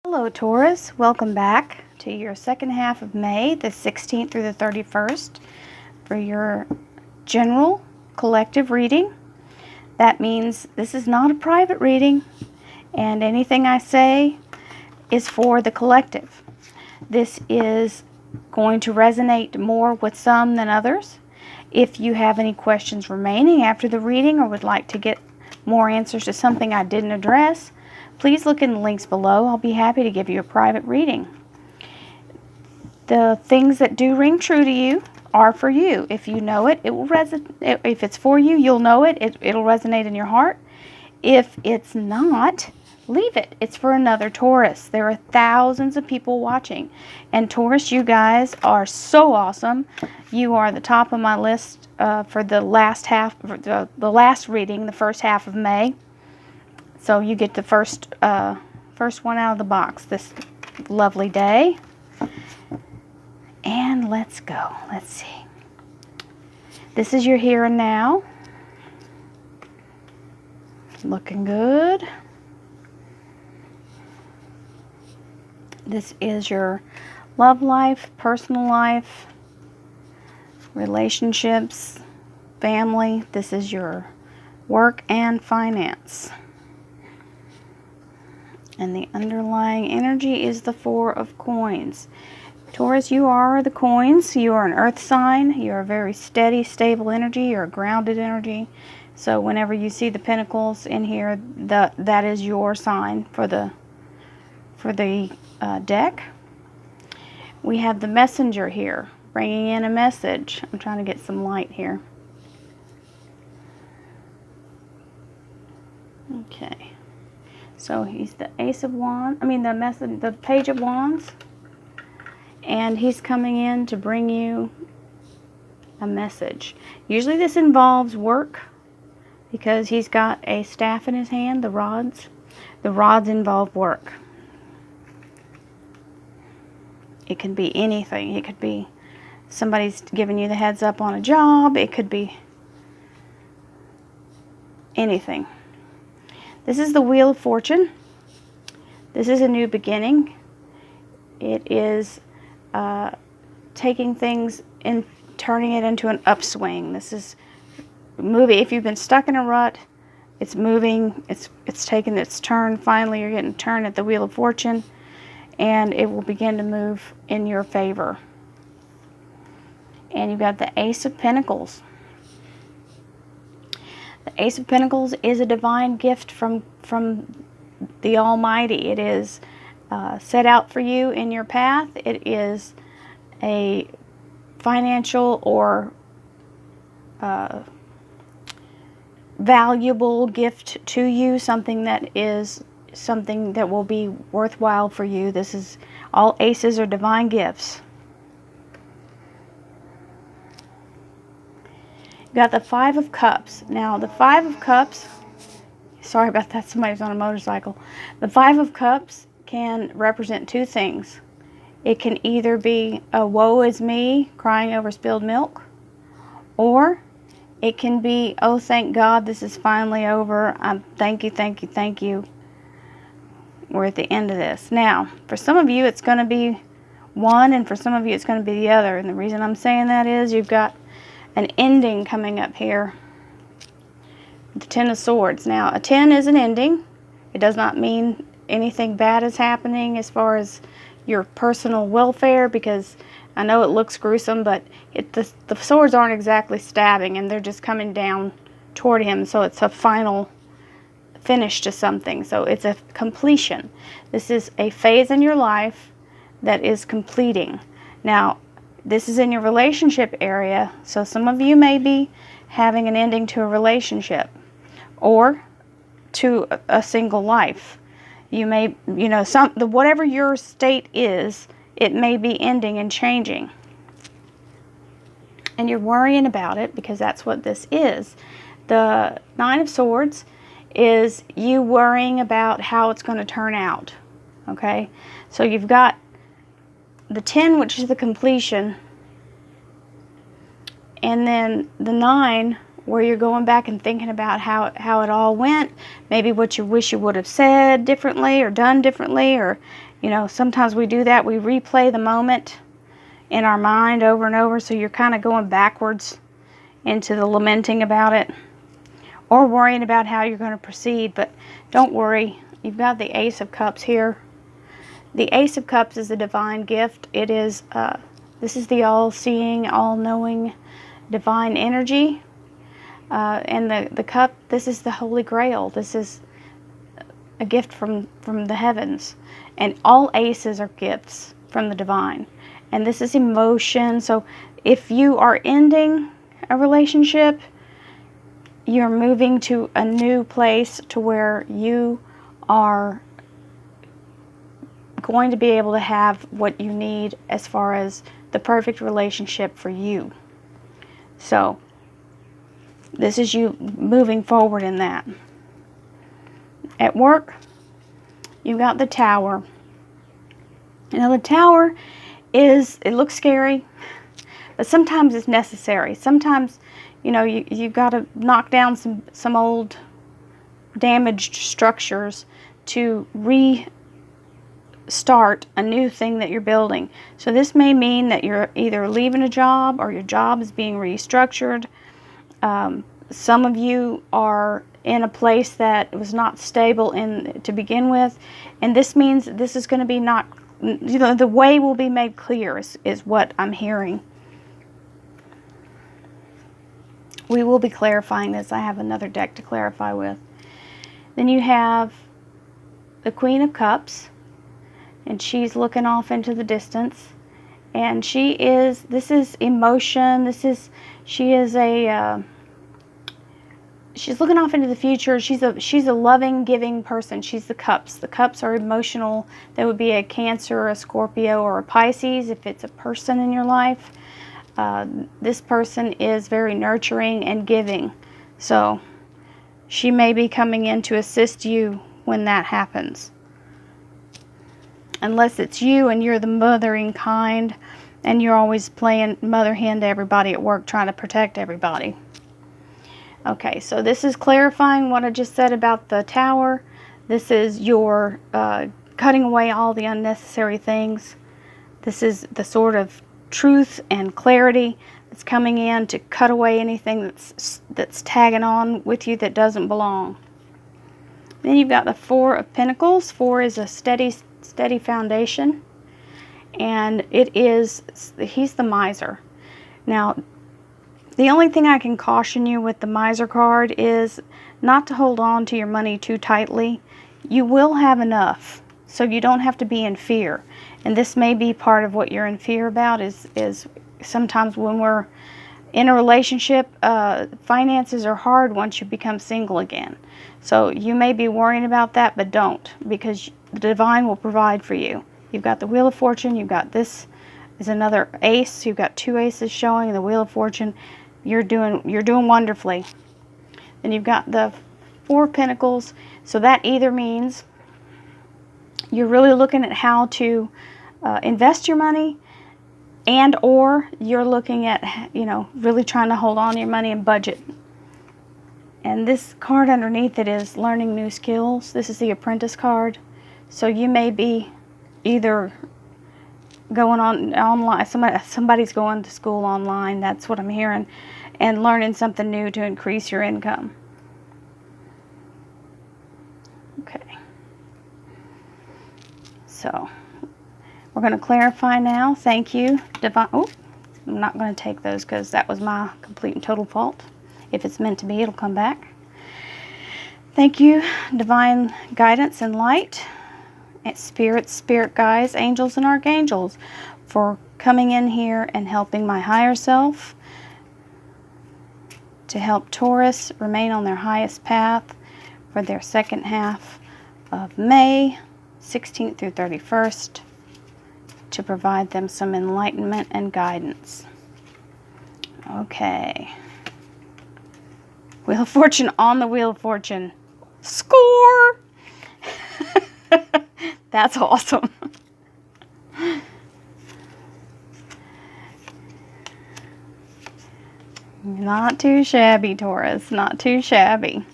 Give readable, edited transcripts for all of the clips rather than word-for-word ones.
Hello Taurus, welcome back to your second half of May, the 16th through the 31st, for your general collective reading. That means this is not a private reading, and anything I say is for the collective. This is going to resonate more with some than others. If you have any questions remaining after the reading or would like to get more answers to something I didn't address, please look in the links below. I'll be happy to give you a private reading. The things that do ring true to you are for you. If you know it, it will resonate. If it's for you, you'll know it. It'll resonate in your heart. If it's not, leave it. It's for another Taurus. There are thousands of people watching. And Taurus, you guys are so awesome. You are the top of my list for the last half, the last reading, the first half of May. So you get the first one out of the box this lovely day. And let's go. Let's see. This is your here and now. Looking good. This is your love life, personal life, relationships, family. This is your work and finance. And the underlying energy is the Four of Coins. Taurus, you are the coins. You are an earth sign. You're a very steady, stable energy. You're a grounded energy. So whenever you see the pentacles in here, that is your sign for the deck. We have the messenger here, bringing in a message. I'm trying to get some light here. Okay. So he's the Ace of Wands, the Page of Wands, and he's coming in to bring you a message. Usually this involves work because he's got a staff in his hand, the rods. The rods involve work. It can be anything. It could be somebody's giving you the heads up on a job. It could be anything. This is the Wheel of Fortune. This is a new beginning. It is taking things and turning it into an upswing. This is moving. If you've been stuck in a rut, it's moving. It's taking its turn. Finally, you're getting a turn at the Wheel of Fortune, and it will begin to move in your favor. And you've got the Ace of Pentacles. The Ace of Pentacles is a divine gift from the Almighty. It is set out for you in your path. It is a financial or valuable gift to you, something that will be worthwhile for you. This is, all aces are divine gifts. You got the Five of Cups. Now, the Five of Cups, sorry about that, somebody's on a motorcycle. The Five of Cups can represent two things. It can either be a woe is me, crying over spilled milk, or it can be, oh, thank God, this is finally over. Thank you, thank you, thank you. We're at the end of this. Now, for some of you, it's going to be one, and for some of you, it's going to be the other. And the reason I'm saying that is you've got an ending coming up here. The Ten of Swords. Now, a 10 is an ending. It does not mean anything bad is happening as far as your personal welfare, because I know it looks gruesome, but the swords aren't exactly stabbing, and they're just coming down toward him, so it's a final finish to something. So it's a completion. This is a phase in your life that is completing. Now, this is in your relationship area, so some of you may be having an ending to a relationship or to a single life. You may, whatever your state is, it may be ending and changing. And you're worrying about it because that's what this is. The Nine of Swords is you worrying about how it's going to turn out. Okay? So you've got the 10, which is the completion, and then the 9, where you're going back and thinking about how it all went, maybe what you wish you would have said differently or done differently, or You know, sometimes we do that. We replay the moment in our mind over and over, so you're kind of going backwards into the lamenting about it or worrying about how you're going to proceed. But don't worry. You've got the Ace of Cups here. The Ace of Cups is a divine gift. It is, this is the all-seeing, all-knowing divine energy. And the cup, this is the Holy Grail. This is a gift from the heavens. And all aces are gifts from the divine. And this is emotion. So if you are ending a relationship, you're moving to a new place to where you are going to be able to have what you need as far as the perfect relationship for you. So this is you moving forward in that. At work, you've got the Tower. Now the Tower is, it looks scary, but sometimes it's necessary. Sometimes, you know, you've got to knock down some old damaged structures to restart a new thing that you're building. So this may mean that you're either leaving a job or your job is being restructured. Some of you are in a place that was not stable to begin with, and this means this is going to be not, you know, the way will be made clear is what I'm hearing. We will be clarifying this. I have another deck to clarify with. Then you have the Queen of Cups, and she's looking off into the distance, and this is emotion. She's looking off into the future. She's a loving, giving person. She's the Cups. The Cups are emotional. That would be a Cancer, a Scorpio, or a Pisces if it's a person in your life. This person is very nurturing and giving. So she may be coming in to assist you when that happens. Unless it's you and you're the mothering kind and you're always playing mother hen to everybody at work trying to protect everybody. Okay, so this is clarifying what I just said about the Tower. This is your cutting away all the unnecessary things. This is the sort of truth and clarity that's coming in to cut away anything that's tagging on with you that doesn't belong. Then you've got the Four of Pentacles. Four is a steady foundation, and he's the miser. Now, the only thing I can caution you with the miser card is not to hold on to your money too tightly. You will have enough, so you don't have to be in fear. And this may be part of what you're in fear about is sometimes when we're in a relationship, finances are hard once you become single again. So you may be worrying about that, but don't, because the divine will provide for you. You've got the Wheel of Fortune. You've got this is another ace. You've got two aces showing the Wheel of Fortune. You're doing wonderfully. Then you've got the Four of Pentacles. So that either means you're really looking at how to invest your money, and or you're looking at, you know, really trying to hold on to your money and budget. And this card underneath it is learning new skills. This is the Apprentice card. So you may be either going online, somebody's going to school online, that's what I'm hearing, and learning something new to increase your income. Okay. So we're going to clarify now. Thank you, Divine. Oh, I'm not going to take those because that was my complete and total fault. If it's meant to be, it'll come back. Thank you, Divine Guidance and Light, spirit guides, angels and archangels, for coming in here and helping my higher self to help Taurus remain on their highest path for their second half of May, 16th through 31st, to provide them some enlightenment and guidance. Okay. Wheel of Fortune on the Wheel of Fortune. Score! That's awesome. Not too shabby, Taurus. Not too shabby.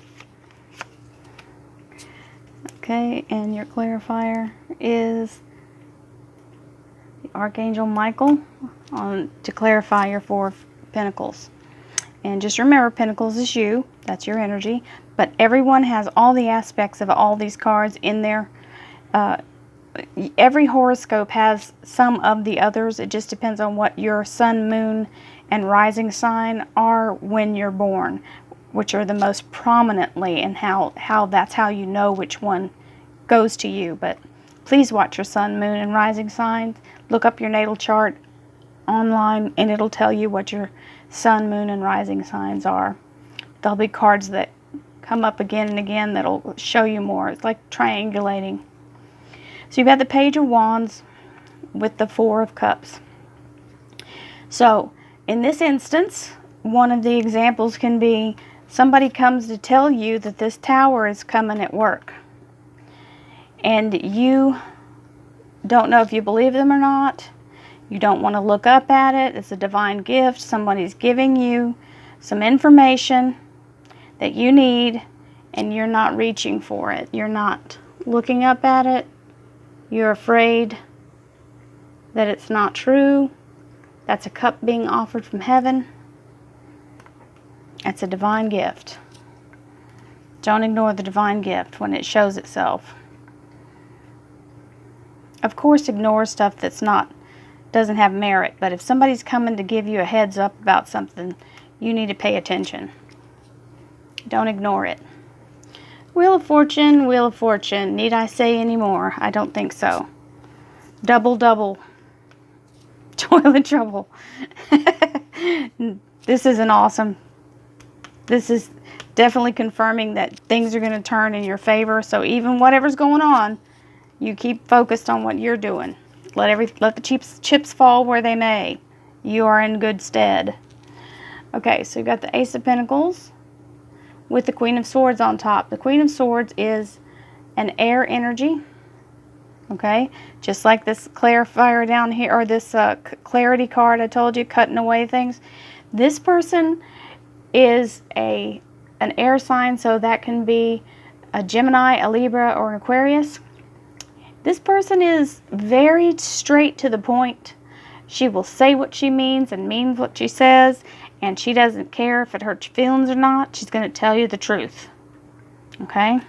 Okay, and your clarifier is Archangel Michael, to clarify your Four of Pentacles. And just remember, Pentacles is you. That's your energy. But everyone has all the aspects of all these cards in there. Every horoscope has some of the others. It just depends on what your sun, moon, and rising sign are when you're born, which are the most prominently, and how that's how you know which one goes to you. But please watch your sun, moon, and rising signs. Look up your natal chart online, and it'll tell you what your sun, moon, and rising signs are. There'll be cards that come up again and again that'll show you more. It's like triangulating. So you've got the Page of Wands with the Four of Cups. So in this instance, one of the examples can be somebody comes to tell you that this tower is coming at work. And you don't know if you believe them or not. You don't want to look up at it. It's a divine gift. Somebody's giving you some information that you need, and you're not reaching for it. You're not looking up at it. You're afraid that it's not true. That's a cup being offered from heaven. It's a divine gift. Don't ignore the divine gift when it shows itself. Of course, ignore stuff that's doesn't have merit, but if somebody's coming to give you a heads up about something, you need to pay attention. Don't ignore it. Wheel of Fortune, Wheel of Fortune. Need I say any more? I don't think so. Double, double. Toilet trouble. This is an awesome. This is definitely confirming that things are going to turn in your favor. So even whatever's going on, you keep focused on what you're doing. Let the chips fall where they may. You are in good stead. Okay, so you've got the Ace of Pentacles with the Queen of Swords on top. The Queen of Swords is an air energy. Okay, just like this clarifier down here, or this clarity card I told you, cutting away things. This person is an air sign, so that can be a Gemini, a Libra, or an Aquarius. This person is very straight to the point. She will say what she means and means what she says, and she doesn't care if it hurts your feelings or not. She's going to tell you the truth. Okay?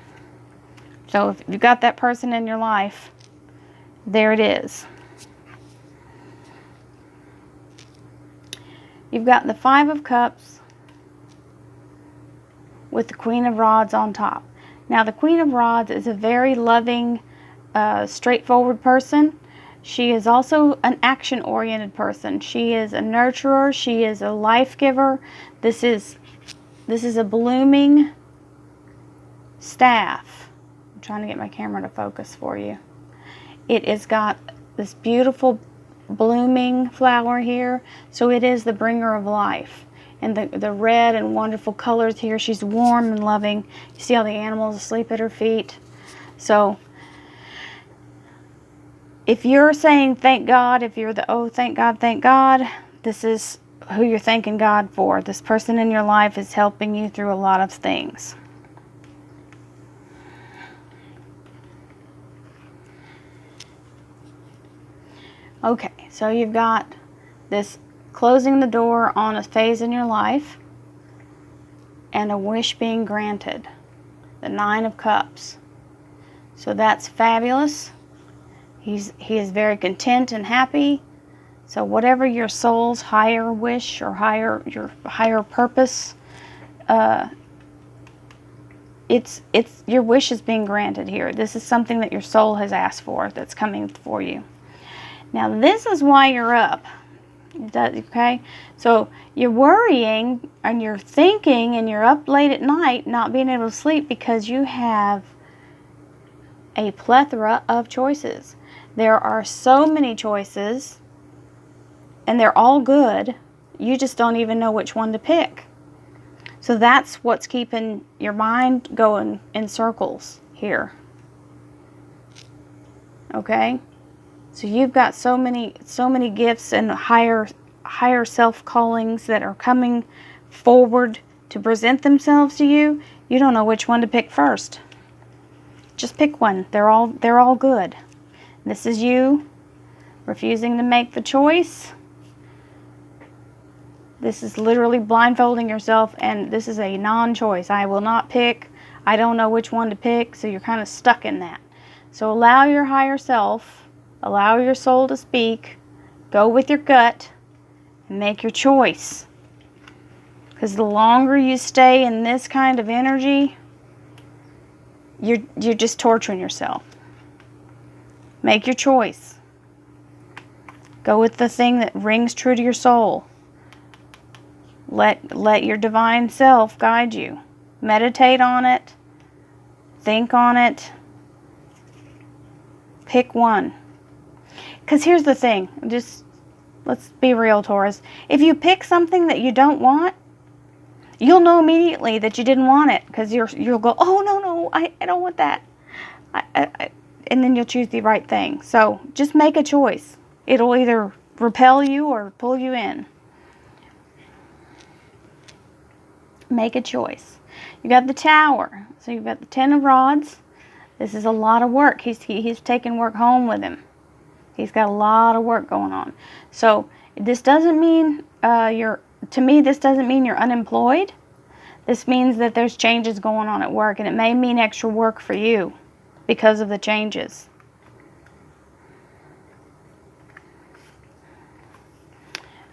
So if you've got that person in your life, there it is. You've got the Five of Cups with the Queen of Rods on top. Now, the Queen of Rods is a very loving, straightforward person. She is also an action-oriented person. She is a nurturer. She is a life giver. This is a blooming staff. I'm trying to get my camera to focus for you. It has got this beautiful blooming flower here. So it is the bringer of life. And the red and wonderful colors here. She's warm and loving. You see all the animals asleep at her feet. So if you're saying thank God, if you're the oh thank God, this is who you're thanking God for. This person in your life is helping you through a lot of things. Okay, so you've got this closing the door on a phase in your life and a wish being granted. The Nine of Cups. So that's fabulous. He is very content and happy. So whatever your soul's higher wish or your higher purpose, it's your wish is being granted here. This is something that your soul has asked for that's coming for you. Now this is why you're up. Okay? So you're worrying and you're thinking and you're up late at night not being able to sleep because you have a plethora of choices. There are so many choices and they're all good. You just don't even know which one to pick. So that's what's keeping your mind going in circles here. Okay? So you've got so many gifts and higher self callings that are coming forward to present themselves to you. You don't know which one to pick first. Just pick one. They're all good. This is you refusing to make the choice. This is literally blindfolding yourself, and this is a non-choice. I will not pick. I don't know which one to pick, so you're kind of stuck in that. So allow your higher self, allow your soul to speak, go with your gut, and make your choice. Because the longer you stay in this kind of energy, you're just torturing yourself. Make your choice. Go with the thing that rings true to your soul. Let your divine self guide you. Meditate on it. Think on it. Pick one. Because here's the thing. Let's be real, Taurus. If you pick something that you don't want, you'll know immediately that you didn't want it. Because you'll go, oh, no, I don't want that. And then you'll choose the right thing. So just make a choice. It'll either repel you or pull you in. Make a choice. You got the Tower. So you've got the Ten of Rods. This is a lot of work. He's taking work home with him. He's got a lot of work going on. So this doesn't mean this doesn't mean you're unemployed. This means that there's changes going on at work, and it may mean extra work for you because of the changes.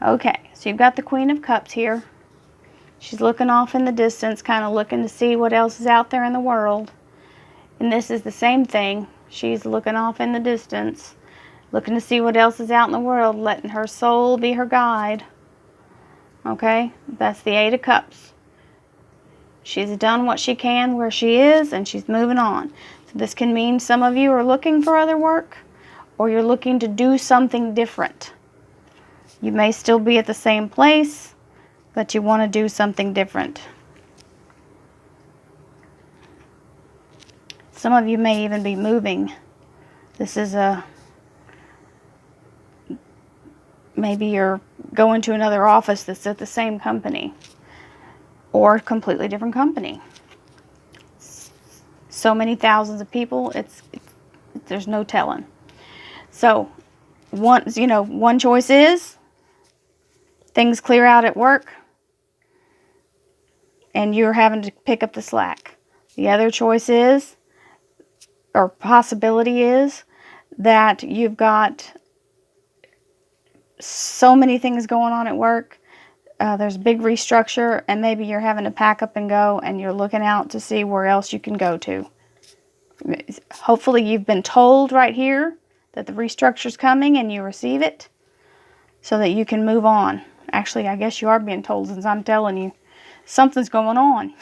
Okay, so you've got the Queen of Cups here. She's looking off in the distance, kind of looking to see what else is out there in the world. And this is the same thing. She's looking off in the distance, looking to see what else is out in the world, letting her soul be her guide. Okay, that's the Eight of Cups. She's done what she can where she is, and she's moving on. So this can mean some of you are looking for other work, or you're looking to do something different. You may still be at the same place, but you want to do something different. Some of you may even be moving. This is maybe you're going to another office that's at the same company or a completely different company. So many thousands of people, there's no telling. So one choice is things clear out at work and you're having to pick up the slack. The other choice is, or possibility is, that you've got so many things going on at work. There's a big restructure, and maybe you're having to pack up and go, and you're looking out to see where else you can go to. Hopefully you've been told right here that the restructure's coming and you receive it so that you can move on. Actually, I guess you are being told, since I'm telling you something's going on.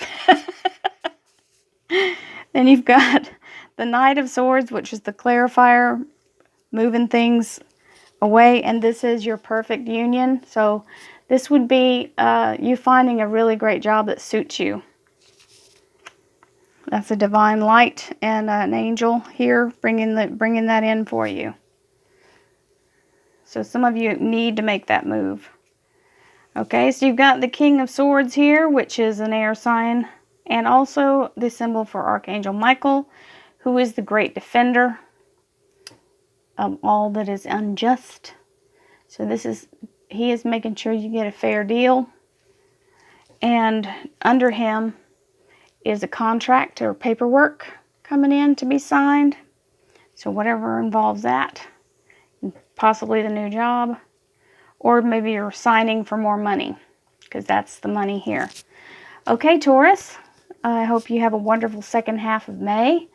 Then you've got the Knight of Swords, which is the clarifier, moving things away, and this is your perfect union. So this would be you finding a really great job that suits you. That's a divine light and an angel here bringing that in for you. So some of you need to make that move. Okay, so you've got the King of Swords here, which is an air sign, and also the symbol for Archangel Michael, who is the great defender of all that is unjust. So he is making sure you get a fair deal. And under him is a contract or paperwork coming in to be signed. So whatever involves that, possibly the new job, or maybe you're signing for more money, because that's the money here. Okay, Taurus, I hope you have a wonderful second half of May,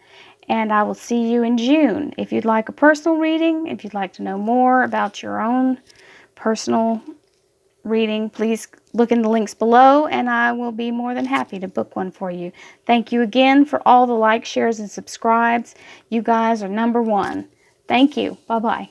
and I will see you in June. If you'd like a personal reading, if you'd like to know more about your own personal reading, please look in the links below, and I will be more than happy to book one for you. Thank you again for all the likes, shares, and subscribes. You guys are #1. Thank you. Bye-bye.